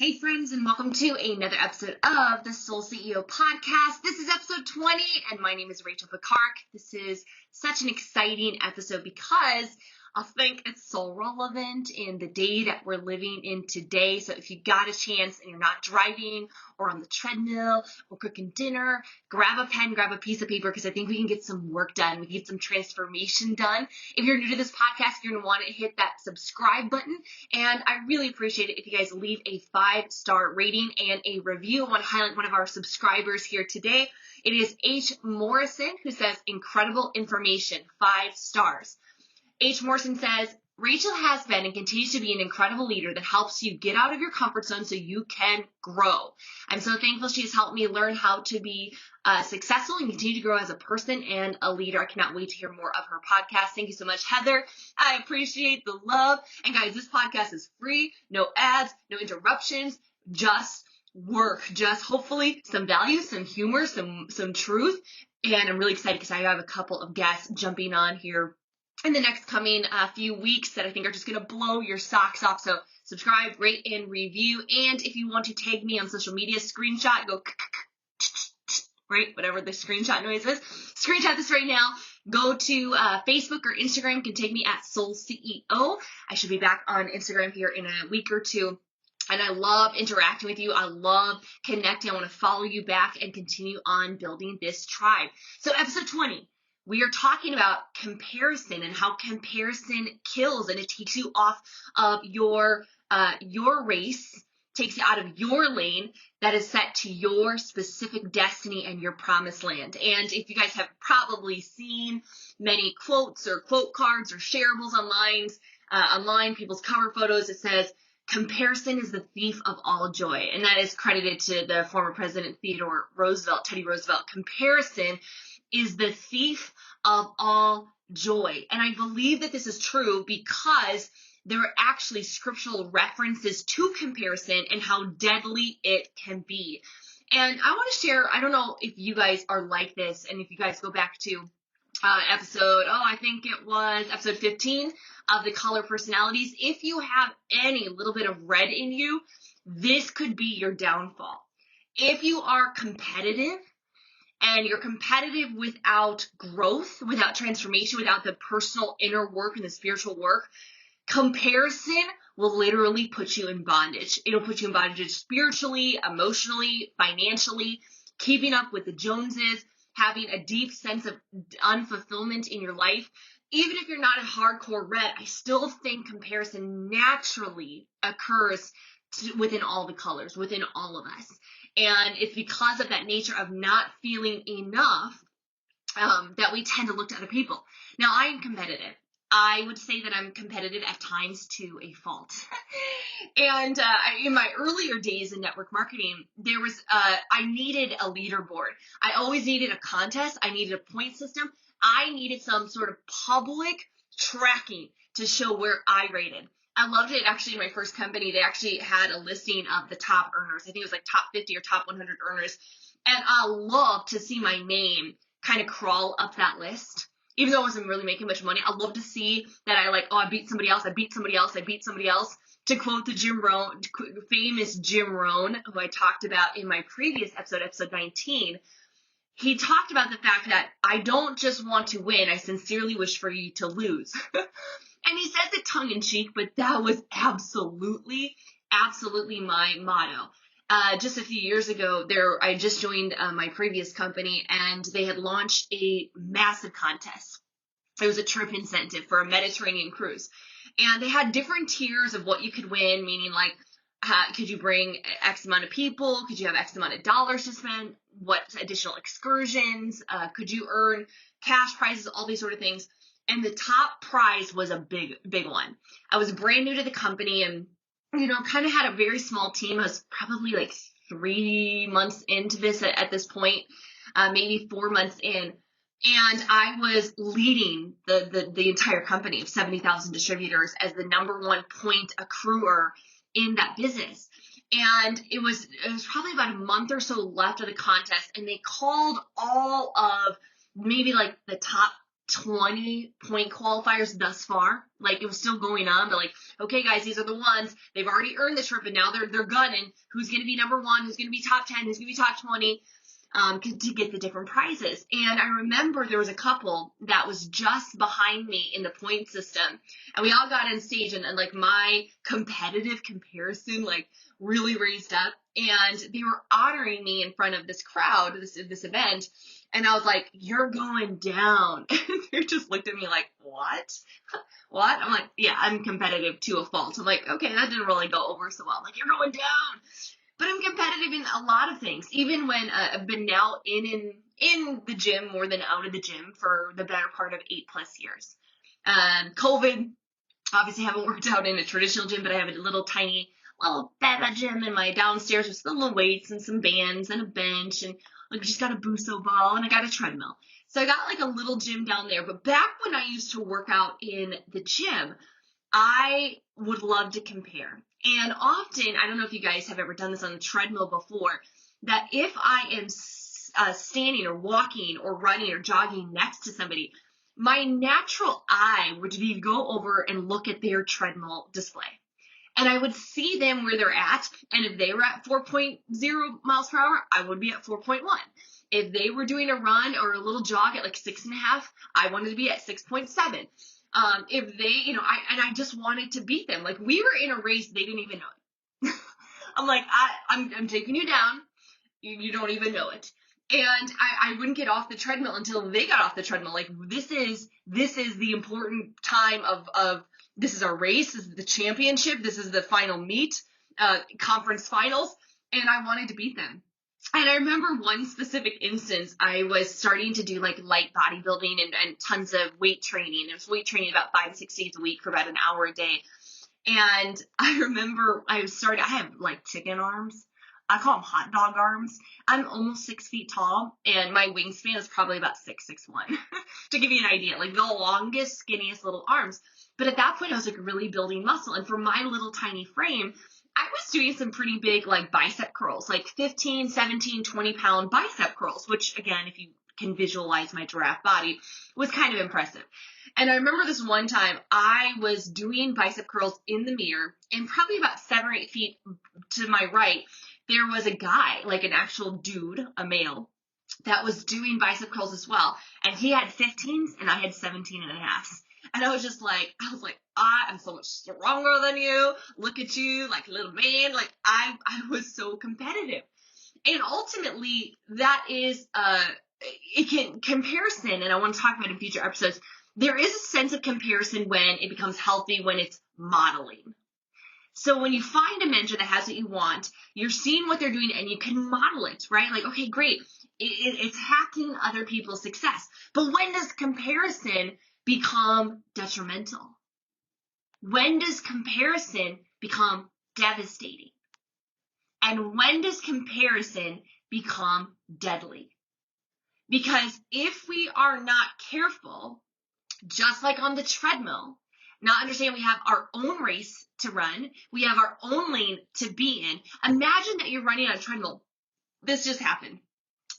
Hey friends, and welcome to another episode of the Soul CEO podcast. This is episode 20, and my name is Rachel Picard. This is such an exciting episode because I think it's so relevant in the day that we're living in today. So if you got a chance and you're not driving or on the treadmill or cooking dinner, grab a pen, grab a piece of paper, because I think we can get some work done. We can get some transformation done. If you're new to this podcast, you're going to want to hit that subscribe button. And I really appreciate it if you guys leave a 5-star rating and a review. I want to highlight one of our subscribers here today. It is H. Morrison, who says, incredible information, 5 stars. H. Morrison says, Rachel has been and continues to be an incredible leader that helps you get out of your comfort zone so you can grow. I'm so thankful she has helped me learn how to be successful and continue to grow as a person and a leader. I cannot wait to hear more of her podcast. Thank you so much, Heather. I appreciate the love. And guys, this podcast is free, no ads, no interruptions, just work, just hopefully some value, some humor, some truth. And I'm really excited because I have a couple of guests jumping on here in the next coming few weeks that I think are just going to blow your socks off. So subscribe, rate, and review. And if you want to tag me on social media, screenshot, go right, whatever the screenshot noise is. Screenshot this right now. Go to Facebook or Instagram. You can tag me at Soul CEO. I should be back on Instagram here in a week or two. And I love interacting with you. I love connecting. I want to follow you back and continue on building this tribe. So episode 20. We are talking about comparison and how comparison kills, and it takes you off of your race, takes you out of your lane that is set to your specific destiny and your promised land. And if you guys have probably seen many quotes or quote cards or shareables online, people's cover photos, it says, comparison is the thief of all joy. And that is credited to the former president, Theodore Roosevelt, Teddy Roosevelt. Comparison is the thief of all joy. And I believe that this is true because there are actually scriptural references to comparison and how deadly it can be. And I want to share, I don't know if you guys are like this, and if you guys go back to I think it was episode 15 of the Color Personalities. If you have any little bit of red in you, this could be your downfall. If you are competitive, and you're competitive without growth, without transformation, without the personal inner work and the spiritual work, comparison will literally put you in bondage. It'll put you in bondage spiritually, emotionally, financially, keeping up with the Joneses, having a deep sense of unfulfillment in your life. Even if you're not a hardcore red, I still think comparison naturally occurs within all the colors, within all of us. And it's because of that nature of not feeling enough that we tend to look to other people. Now, I am competitive. I would say that I'm competitive at times to a fault. And in my earlier days in network marketing, there was I needed a leaderboard. I always needed a contest. I needed a point system. I needed some sort of public tracking to show where I rated. I loved it. Actually, in my first company, they actually had a listing of the top earners. I think it was like top 50 or top 100 earners. And I loved to see my name kind of crawl up that list. Even though I wasn't really making much money, I love to see that I beat somebody else, I beat somebody else, I beat somebody else. To quote the famous Jim Rohn, who I talked about in my previous episode 19, he talked about the fact that I don't just want to win, I sincerely wish for you to lose. And he says it tongue in cheek, but that was absolutely my motto. Just a few years ago, I just joined my previous company, and they had launched a massive contest. It was a trip incentive for a Mediterranean cruise. And they had different tiers of what you could win, meaning like, could you bring X amount of people? Could you have X amount of dollars to spend? What additional excursions? Could you earn cash prizes? All these sort of things. And the top prize was a big one. I was brand new to the company and, kind of had a very small team. I was probably like 3 months into this at this point, maybe 4 months in. And I was leading the entire company of 70,000 distributors as the number one point accruer in that business. And it was probably about a month or so left of the contest. And they called all of maybe like the top 20 point qualifiers thus far. Like, it was still going on, but like, okay, guys, these are the ones. They've already earned the trip, and now they're gunning. Who's going to be number 1? Who's going to be top 10? Who's going to be top 20? To get the different prizes. And I remember there was a couple that was just behind me in the point system, and we all got on stage, and like my competitive comparison like really raised up, and they were honoring me in front of this crowd, this event, and I was like, "You're going down." They just looked at me like, "What? What?" I'm like, "Yeah, I'm competitive to a fault." I'm like, "Okay, that didn't really go over so well." I'm like, "You're going down." But I'm competitive in a lot of things, even when I've been now in the gym more than out of the gym for the better part of 8+ years. COVID, obviously haven't worked out in a traditional gym, but I have a little tiny little beta gym in my downstairs with some little weights and some bands and a bench, and like just got a Buso ball, and I got a treadmill. So I got like a little gym down there. But back when I used to work out in the gym, I would love to compare. And often, I don't know if you guys have ever done this on the treadmill before, that if I am standing or walking or running or jogging next to somebody, my natural eye would be to go over and look at their treadmill display. And I would see them where they're at. And if they were at 4.0 miles per hour, I would be at 4.1. If they were doing a run or a little jog at like 6.5, I wanted to be at 6.7. If they, I just wanted to beat them. Like, we were in a race, they didn't even know it. I'm like, I'm taking you down. You don't even know it. And I wouldn't get off the treadmill until they got off the treadmill. Like, this is the important time of this is our race. This is the championship. This is the final meet, conference finals. And I wanted to beat them. And I remember one specific instance, I was starting to do like light bodybuilding and tons of weight training. It was weight training about 5 to 6 days a week for about an hour a day. And I remember I have like chicken arms. I call them hot dog arms. I'm almost 6 feet tall, and my wingspan is probably about 6'1", to give you an idea, like the longest, skinniest little arms. But at that point, I was like really building muscle. And for my little tiny frame, I was doing some pretty big like bicep curls, like 15, 17, 20 pound bicep curls, which again, if you can visualize my giraffe body, was kind of impressive. And I remember this one time I was doing bicep curls in the mirror, and probably about 7 or 8 feet to my right, there was a guy, like an actual dude, a male, that was doing bicep curls as well. And he had 15s and I had 17.5s. And I was like, I am so much stronger than you. Look at you, like little man. Like, I was so competitive. And ultimately, that is, comparison, and I want to talk about it in future episodes. There is a sense of comparison when it becomes healthy, when it's modeling. So when you find a mentor that has what you want, you're seeing what they're doing and you can model it, right? Like, okay, great. It's hacking other people's success. But when does comparison become detrimental? When does comparison become devastating? And when does comparison become deadly? Because if we are not careful, just like on the treadmill, not understand we have our own race to run, we have our own lane to be in. Imagine that you're running on a treadmill. This just happened.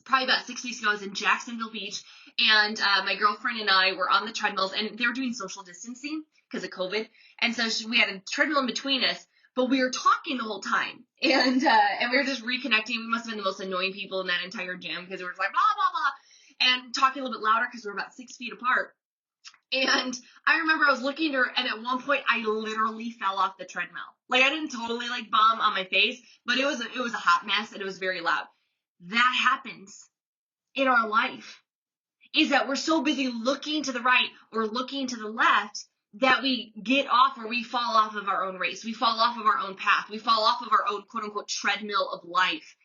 Probably about 6 weeks ago, I was in Jacksonville Beach, and my girlfriend and I were on the treadmills, and they were doing social distancing because of COVID. And so we had a treadmill in between us, but we were talking the whole time. And we were just reconnecting. We must have been the most annoying people in that entire gym because we were like, blah, blah, blah, and talking a little bit louder because we were about 6 feet apart. And I remember I was looking at her, and at one point I literally fell off the treadmill. Like, I didn't totally like bomb on my face, but it was a hot mess, and it was very loud. That happens in our life, is that we're so busy looking to the right or looking to the left that we get off, or we fall off of our own race. We fall off of our own path. We fall off of our own quote unquote treadmill of life.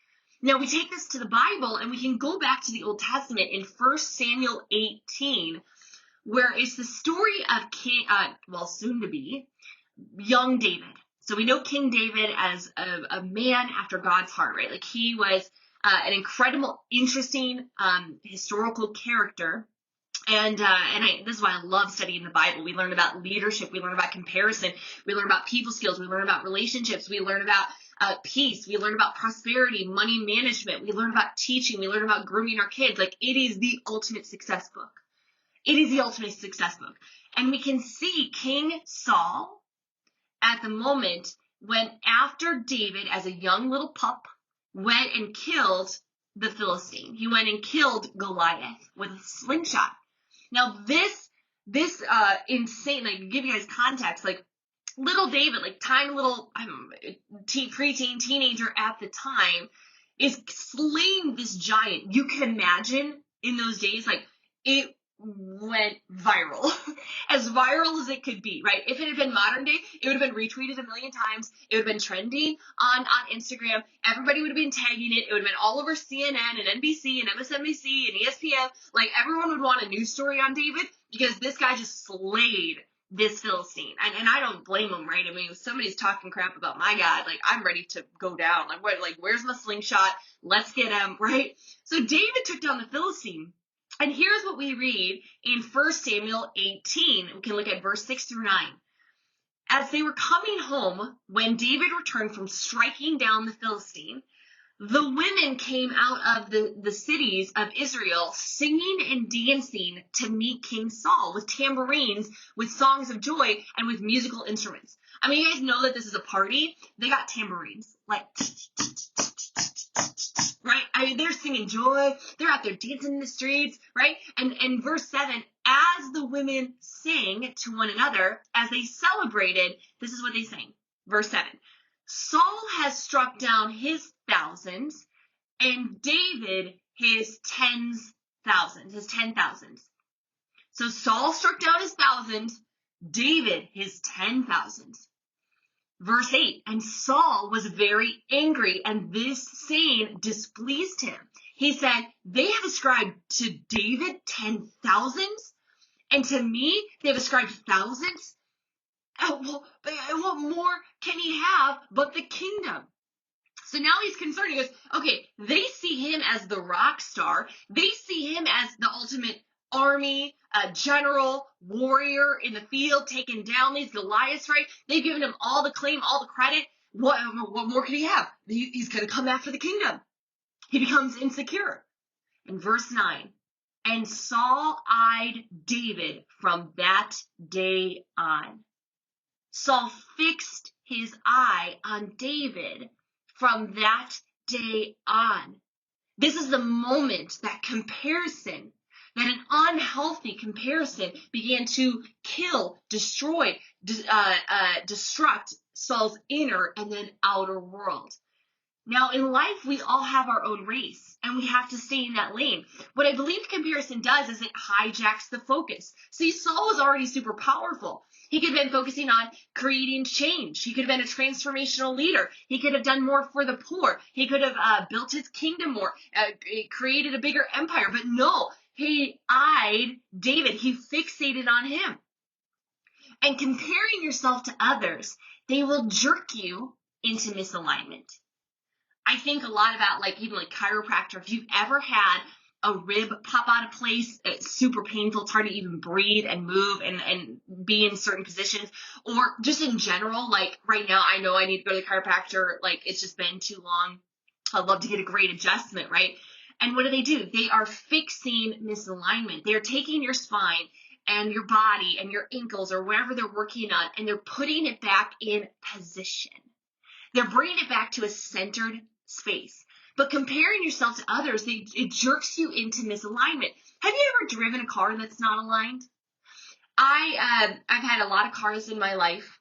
Now we take this to the Bible, and we can go back to the Old Testament in 1 Samuel 18, where it's the story of soon to be young David. So we know King David as a man after God's heart, right? Like, he was an incredible, interesting historical character. And this is why I love studying the Bible. We learn about leadership. We learn about comparison. We learn about people skills. We learn about relationships. We learn about peace. We learn about prosperity, money management. We learn about teaching. We learn about grooming our kids. Like, it is the ultimate success book. It is the ultimate success book. And we can see King Saul at the moment when after David, as a young little pup, went and killed the Philistine. He went and killed Goliath with a slingshot. Now this insane, like, to give you guys context, like, little David, like, tiny little preteen, teenager at the time, is slaying this giant. You can imagine in those days, like, it went viral, as viral as it could be, right? If it had been modern day, it would have been retweeted a million times. It would have been trending on Instagram. Everybody would have been tagging it. It would have been all over CNN and NBC and MSNBC and ESPN. Like, everyone would want a news story on David because this guy just slayed this Philistine. And I don't blame him, right? I mean, if somebody's talking crap about my God, like, I'm ready to go down. Like, what? Like, where's my slingshot? Let's get him, right? So David took down the Philistine. And here's what we read in 1 Samuel 18. We can look at verse 6 through 9. As they were coming home, when David returned from striking down the Philistine, the women came out of the cities of Israel singing and dancing to meet King Saul with tambourines, with songs of joy, and with musical instruments. I mean, you guys know that this is a party. They got tambourines, like, right? I mean, they're singing joy. They're out there dancing in the streets, right? And verse 7, as the women sang to one another, as they celebrated, this is what they sang. Verse 7, Saul has struck down his thousands, and David his 10,000s. So Saul struck down his thousands, David his 10,000s. Verse 8, and Saul was very angry, and this saying displeased him. He said, they have ascribed to David 10,000s, and to me they have ascribed thousands. What more can he have but the kingdom? So now he's concerned. He goes, okay, they see him as the rock star. They see him as the ultimate army, general, warrior in the field, taking down these Goliaths, right? They've given him all the claim, all the credit. What more could he have? He's going to come after the kingdom. He becomes insecure. In verse 9, and Saul eyed David from that day on. Saul fixed his eye on David from that day on. This is the moment that comparison, that an unhealthy comparison began to kill, destroy, destruct Saul's inner and then outer world. Now, in life, we all have our own race, and we have to stay in that lane. What I believe comparison does is it hijacks the focus. See, Saul was already super powerful. He could have been focusing on creating change. He could have been a transformational leader. He could have done more for the poor. He could have built his kingdom more, created a bigger empire. But no, he eyed David. He fixated on him. And comparing yourself to others, they will jerk you into misalignment. I think a lot about, like, even like chiropractor. If you've ever had a rib pop out of place, it's super painful. It's hard to even breathe and move and be in certain positions. Or just in general, like right now, I know I need to go to the chiropractor. Like, it's just been too long. I'd love to get a great adjustment, right? And what do? They are fixing misalignment. They're taking your spine and your body and your ankles or wherever they're working on, and they're putting it back in position. They're bringing it back to a centered space. But comparing yourself to others, it jerks you into misalignment. Have you ever driven a car that's not aligned? I've had a lot of cars in my life.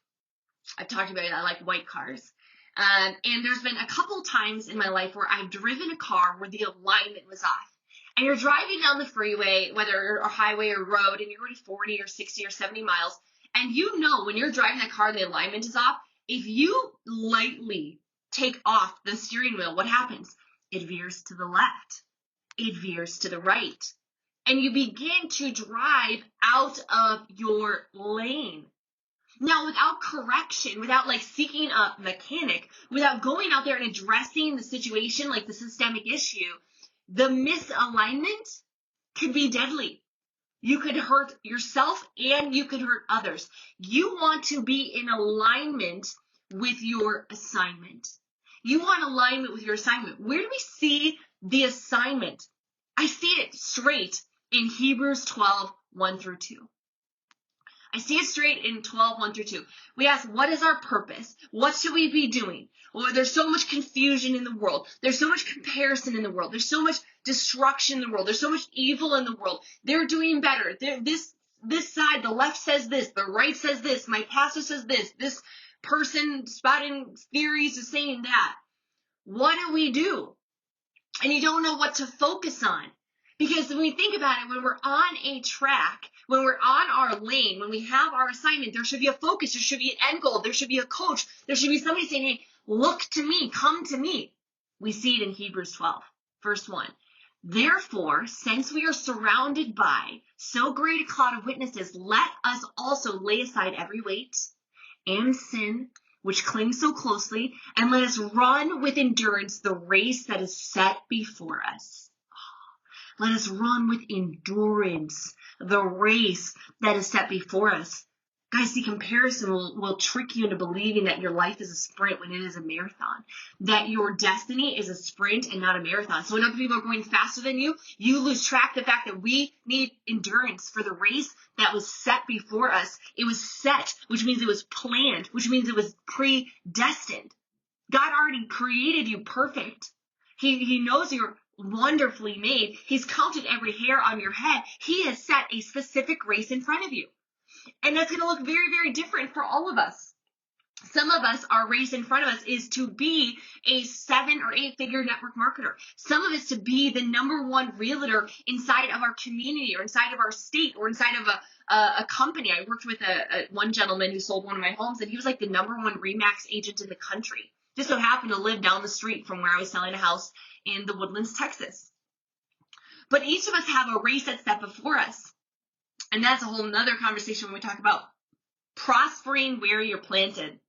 I've talked about it. I like white cars. And there's been a couple times in my life where I've driven a car where the alignment was off. And you're driving down the freeway, whether a highway or road, and you're going 40 or 60 or 70 miles. And you know when you're driving that car and the alignment is off, if you lightly take off the steering wheel, what happens? It veers to the left. It veers to the right. And you begin to drive out of your lane. Now, without correction, without like seeking a mechanic, without going out there and addressing the situation, like the systemic issue, the misalignment could be deadly. You could hurt yourself and you could hurt others. You want to be in alignment with your assignment. You want alignment with your assignment. Where do we see the assignment? I see it straight in Hebrews 12, 1 through 2. I see it straight in 12, 1 through 2. We ask, what is our purpose? What should we be doing? Well, there's so much confusion in the world. There's so much comparison in the world. There's so much destruction in the world. There's so much evil in the world. They're doing better. This side, the left says this, the right says this, my pastor says this person spouting theories is saying that. What do? And you don't know what to focus on. Because when we think about it, when we're on a track, when we're on our lane, when we have our assignment, there should be a focus, there should be an end goal, there should be a coach, there should be somebody saying, hey, look to me, come to me. We see it in Hebrews 12, verse 1. Therefore, since we are surrounded by so great a cloud of witnesses, let us also lay aside every weight and sin which clings so closely, and let us run with endurance the race that is set before us. Let us run with endurance the race that is set before us. Guys, the comparison will trick you into believing that your life is a sprint when it is a marathon. That your destiny is a sprint and not a marathon. So when other people are going faster than you, you lose track of the fact that we need endurance for the race that was set before us. It was set, which means it was planned, which means it was predestined. God already created you perfect. He knows you're wonderfully made. He's counted every hair on your head. He has set a specific race in front of you. And that's going to look very, very different for all of us. Some of us, our race in front of us is to be a 7 or 8 figure network marketer. Some of us to be the #1 realtor inside of our community or inside of our state or inside of a company. I worked with one gentleman who sold one of my homes, and he was like the #1 RE/MAX agent in the country. Just so happened to live down the street from where I was selling a house in the Woodlands, Texas. But each of us have a race that's set before us. And that's a whole nother conversation when we talk about prospering where you're planted.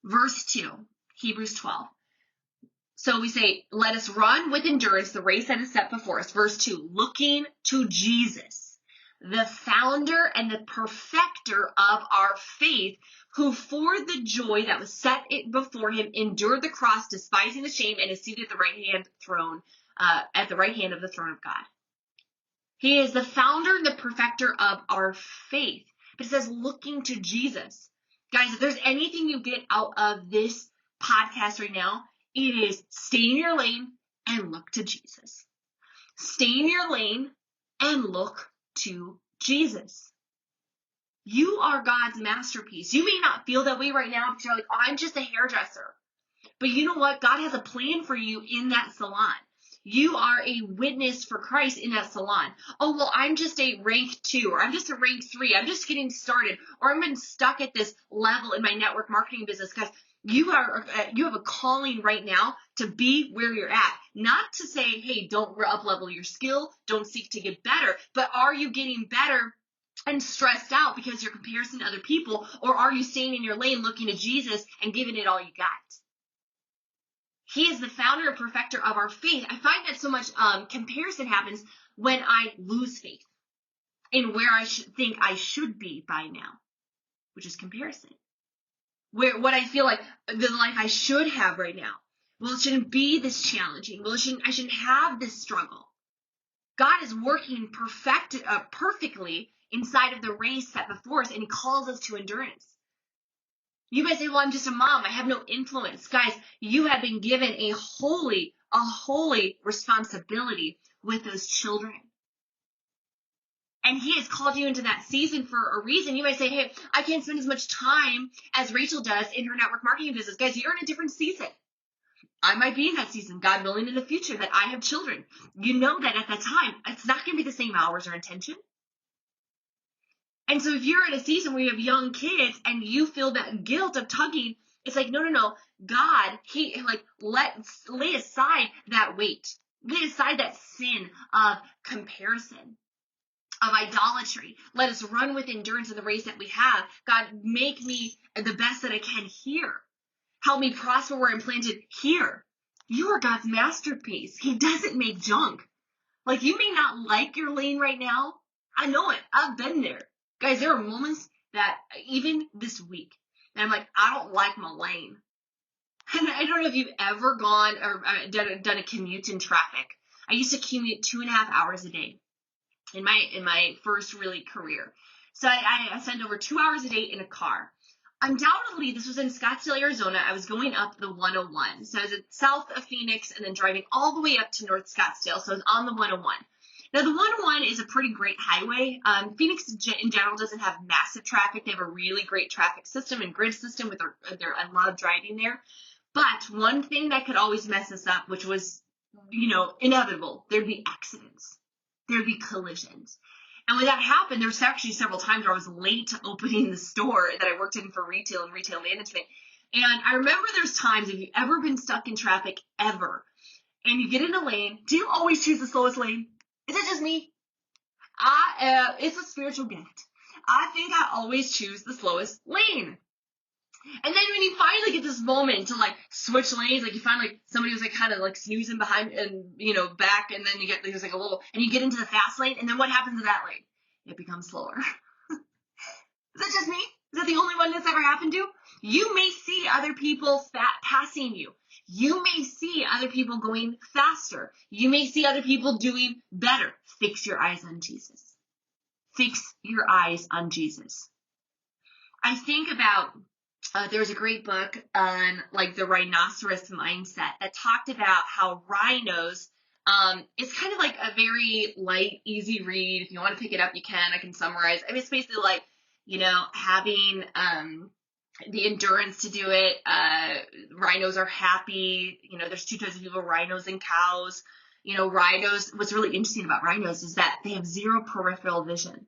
Verse 2, Hebrews 12. So we say, let us run with endurance the race that is set before us. Verse 2, looking to Jesus, the founder and the perfecter of our faith, who for the joy that was set before him endured the cross, despising the shame, and is seated at the right hand of the throne of God. He is the founder and the perfecter of our faith. But it says looking to Jesus. Guys, if there's anything you get out of this podcast right now, it is stay in your lane and look to Jesus. Stay in your lane and look to Jesus. You are God's masterpiece. You may not feel that way right now because you're like, oh, I'm just a hairdresser. But you know what? God has a plan for you in that salon. You are a witness for Christ in that salon. Oh, well, I'm just a rank 2, or I'm just a rank 3. I'm just getting started, or I'm been stuck at this level in my network marketing business. Guys, you have a calling right now to be where you're at. Not to say, hey, don't up-level your skill, don't seek to get better, but are you getting better and stressed out because you're comparison to other people, or are you staying in your lane looking to Jesus and giving it all you got? He is the founder and perfecter of our faith. I find that so much comparison happens when I lose faith in where I think I should be by now, which is comparison. What I feel like the life I should have right now. Well, it shouldn't be this challenging. Well, I shouldn't have this struggle. God is working perfectly inside of the race set before us, and he calls us to endurance. You might say, well, I'm just a mom. I have no influence. Guys, you have been given a holy responsibility with those children. And he has called you into that season for a reason. You might say, hey, I can't spend as much time as Rachel does in her network marketing business. Guys, you're in a different season. I might be in that season, God willing, in the future, that I have children. You know that at that time, it's not going to be the same hours or intention. And so if you're in a season where you have young kids and you feel that guilt of tugging, it's like, no. God, lay aside that weight. Lay aside that sin of comparison, of idolatry. Let us run with endurance in the race that we have. God, make me the best that I can here. Help me prosper where I'm planted here. You are God's masterpiece. He doesn't make junk. Like, you may not like your lane right now. I know it. I've been there. Guys, there are moments that even this week, and I'm like, I don't like my lane. And I don't know if you've ever gone or done a commute in traffic. I used to commute 2.5 hours a day. in my first really career. So I spent over 2 hours a day in a car. Undoubtedly, this was in Scottsdale, Arizona. I was going up the 101. So I was south of Phoenix and then driving all the way up to North Scottsdale. So I was on the 101. Now, the 101 is a pretty great highway. Phoenix in general doesn't have massive traffic. They have a really great traffic system and grid system with their I love driving there. But one thing that could always mess us up, which was, inevitable, there'd be accidents. There'd be collisions. And when that happened, there was actually several times where I was late to opening the store that I worked in for retail and retail management. And I remember there's times, if you've ever been stuck in traffic ever, and you get in a lane, do you always choose the slowest lane? Is it just me? It's a spiritual gift. I think I always choose the slowest lane. And then when you finally get this moment to switch lanes, you find somebody was kind of snoozing behind and back, and then you get there's a little, and you get into the fast lane, and then what happens to that lane? It becomes slower. Is that just me? Is that the only one that's ever happened to? You may see other people passing you. You may see other people going faster. You may see other people doing better. Fix your eyes on Jesus. Fix your eyes on Jesus. I think about there's a great book on the rhinoceros mindset that talked about how rhinos, it's kind of a very light, easy read. If you want to pick it up, you can. I can summarize. I mean, it's basically having the endurance to do it. Rhinos are happy. There's two types of people, rhinos and cows. Rhinos, what's really interesting about rhinos is that they have zero peripheral vision.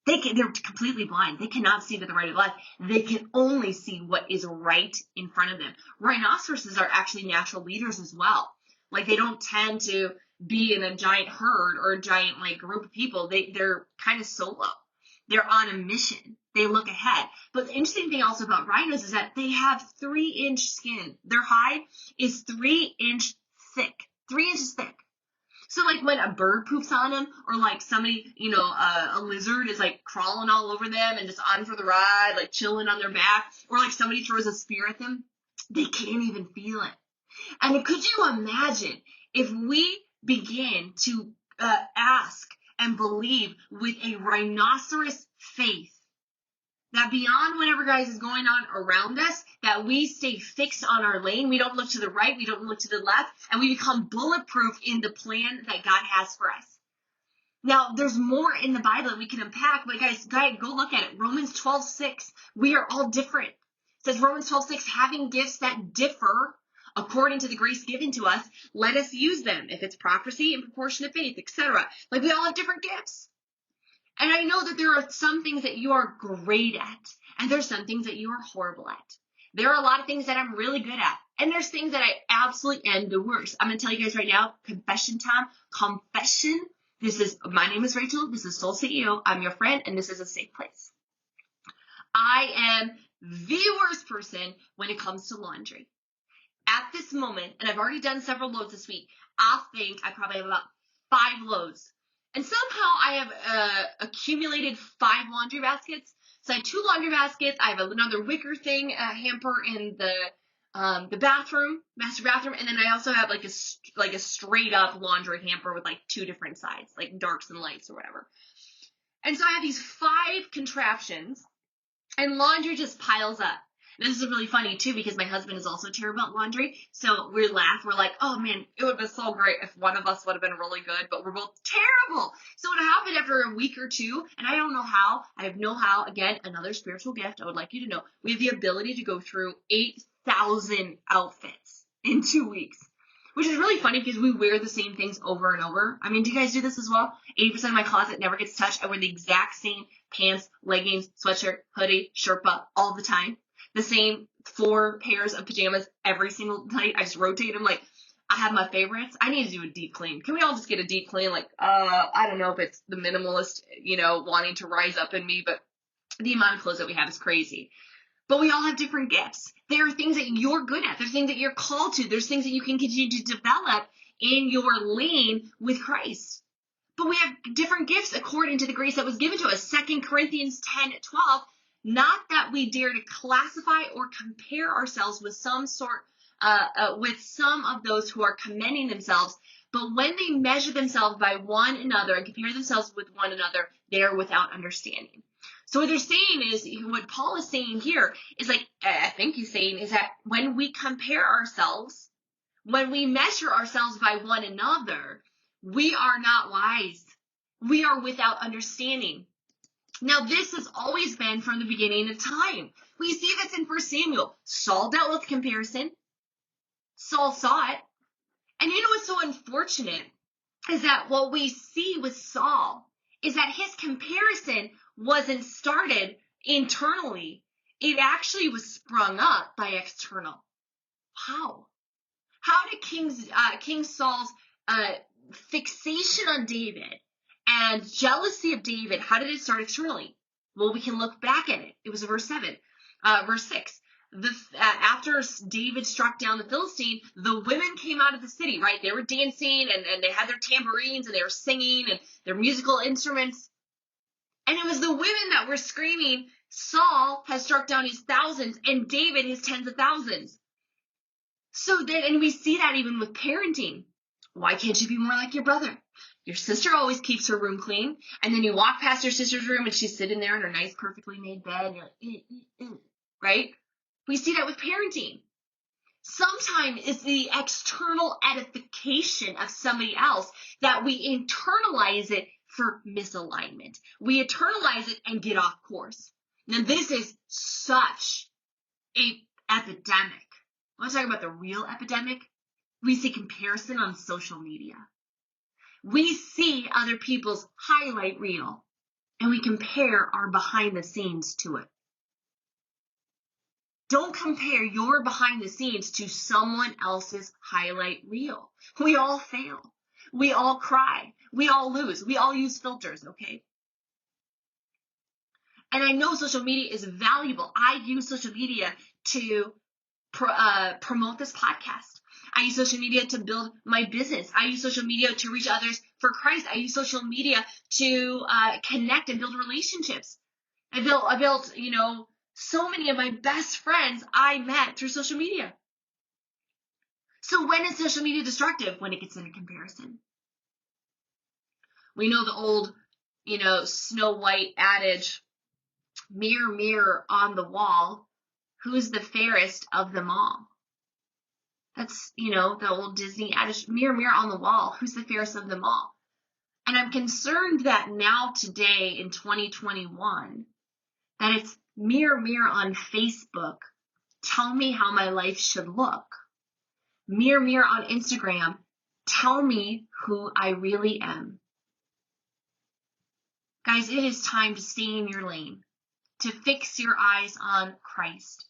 They're completely blind. They cannot see to the right or the left. They can only see what is right in front of them. Rhinoceroses are actually natural leaders as well. They don't tend to be in a giant herd or a giant group of people. They're kind of solo. They're on a mission. They look ahead. But the interesting thing also about rhinos is that they have 3-inch skin. Their hide is 3-inch thick. 3 inches thick. So when a bird poops on them, or somebody, a lizard is crawling all over them and just on for the ride, chilling on their back, or somebody throws a spear at them, they can't even feel it. And could you imagine if we begin to ask and believe with a rhinoceros faith that beyond whatever guys is going on around us, that we stay fixed on our lane. We don't look to the right. We don't look to the left. And we become bulletproof in the plan that God has for us. Now, there's more in the Bible that we can unpack. But guys, go look at it. Romans 12:6. We are all different. It says Romans 12:6, having gifts that differ according to the grace given to us, let us use them. If it's prophecy in proportion to faith, etc. We all have different gifts. And I know that there are some things that you are great at, and there's some things that you are horrible at. There are a lot of things that I'm really good at, and there's things that I absolutely am the worst. I'm going to tell you guys right now, confession time, confession. My name is Rachel. This is Soul CEO. I'm your friend, and this is a safe place. I am the worst person when it comes to laundry. At this moment, and I've already done several loads this week, I think I probably have about 5 loads. And somehow I have accumulated 5 laundry baskets. So I have 2 laundry baskets. I have another wicker thing, hamper in the bathroom, master bathroom. And then I also have a straight up laundry hamper with 2 different sides, darks and lights or whatever. And so I have these 5 contraptions, and laundry just piles up. And this is really funny too, because my husband is also terrible at laundry. So we laugh. We're like, oh man, it would have been so great if one of us would have been really good, but we're both terrible. So what happened after a week or 2, and I don't know how, I have no how, again, another spiritual gift I would like you to know. We have the ability to go through 8,000 outfits in 2 weeks, which is really funny because we wear the same things over and over. I mean, do you guys do this as well? 80% of my closet never gets touched. I wear the exact same pants, leggings, sweatshirt, hoodie, Sherpa all the time. The same 4 pairs of pajamas every single night. I just rotate them. I have my favorites. I need to do a deep clean. Can we all just get a deep clean? I don't know if it's the minimalist, wanting to rise up in me, but the amount of clothes that we have is crazy. But we all have different gifts. There are things that you're good at. There's things that you're called to. There's things that you can continue to develop in your lane with Christ. But we have different gifts according to the grace that was given to us. 2 Corinthians 10:12. Not that we dare to classify or compare ourselves with some sort with some of those who are commending themselves, but when they measure themselves by one another and compare themselves with one another, they are without understanding. So what they're saying is, what Paul is saying here is like, I think he's saying is that when we compare ourselves, when we measure ourselves by one another, we are not wise. We are without understanding. Now, this has always been from the beginning of time. We see this in 1 Samuel. Saul dealt with comparison. Saul saw it. And you know what's so unfortunate is that what we see with Saul is that his comparison wasn't started internally. It actually was sprung up by external. How? How did King Saul's fixation on David and jealousy of David, how did it start externally? Well, we can look back at it. It was verse 6. After David struck down the Philistine, the women came out of the city, right? They were dancing and they had their tambourines and they were singing and their musical instruments. And it was the women that were screaming, Saul has struck down his thousands and David his tens of thousands. And we see that even with parenting. Why can't you be more like your brother? Your sister always keeps her room clean. And then you walk past your sister's room and she's sitting there in her nice, perfectly made bed. And you're like, right? We see that with parenting. Sometimes it's the external edification of somebody else that we internalize it for misalignment. We internalize it and get off course. Now, this is such an epidemic. I want to talk about the real epidemic. We see comparison on social media. We see other people's highlight reel, and we compare our behind the scenes to it. Don't compare your behind the scenes to someone else's highlight reel. We all fail. We all cry. We all lose. We all use filters, okay? And I know social media is valuable. I use social media to promote this podcast. I use social media to build my business. I use social media to reach others for Christ. I use social media to connect and build relationships. I built, so many of my best friends I met through social media. So when is social media destructive? When it gets into comparison. We know the old, Snow White adage, mirror, mirror on the wall, who's the fairest of them all? That's, the old Disney adage, mirror, mirror on the wall, who's the fairest of them all? And I'm concerned that now today in 2021, that it's mirror, mirror on Facebook, tell me how my life should look. Mirror, mirror on Instagram, tell me who I really am. Guys, it is time to stay in your lane, to fix your eyes on Christ.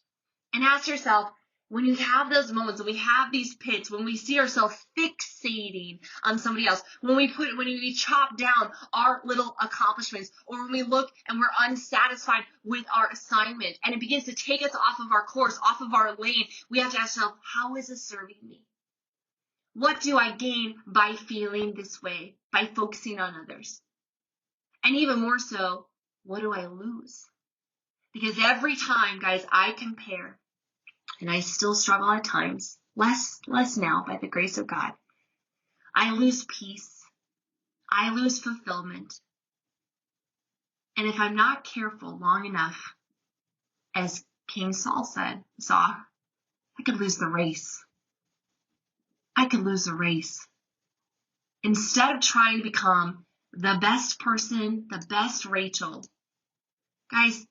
And ask yourself, when you have those moments, when we have these pits, when we see ourselves fixating on somebody else, when we chop down our little accomplishments, or when we look and we're unsatisfied with our assignment, and it begins to take us off of our course, off of our lane, we have to ask ourselves, how is this serving me? What do I gain by feeling this way, by focusing on others? And even more so, what do I lose? Because every time, guys, I compare, and I still struggle at times, less now by the grace of God, I lose peace. I lose fulfillment. And if I'm not careful long enough, as King Saul saw, I could lose the race. I could lose the race. Instead of trying to become the best person, the best Rachel, guys,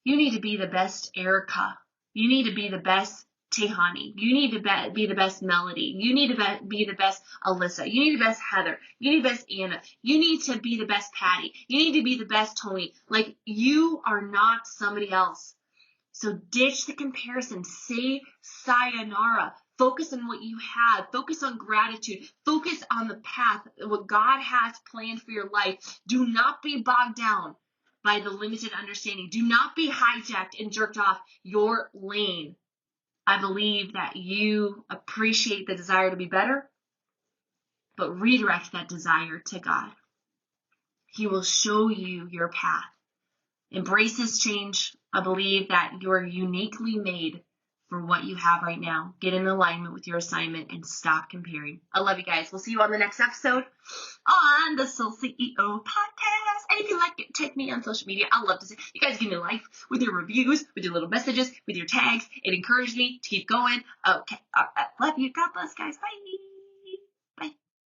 you need to be the best Erica. You need to be the best Tehani. You need to be the best Melody. You need to be the best Alyssa. You need the best Heather. You need the best Anna. You need to be the best Patty. You need to be the best Tony. Like, you are not somebody else. So ditch the comparison. Say sayonara. Focus on what you have. Focus on gratitude. Focus on the path, what God has planned for your life. Do not be bogged down by the limited understanding. Do not be hijacked and jerked off your lane. I believe that you appreciate the desire to be better, but redirect that desire to God. He will show you your path. Embrace this change. I believe that you're uniquely made for what you have right now. Get in alignment with your assignment and stop comparing. I love you guys. We'll see you on the next episode on the Soul CEO podcast. And if you like it, tag me on social media. I love to see you guys give me life with your reviews, with your little messages, with your tags. It encourages me to keep going. Okay. Love you. God bless, guys. Bye.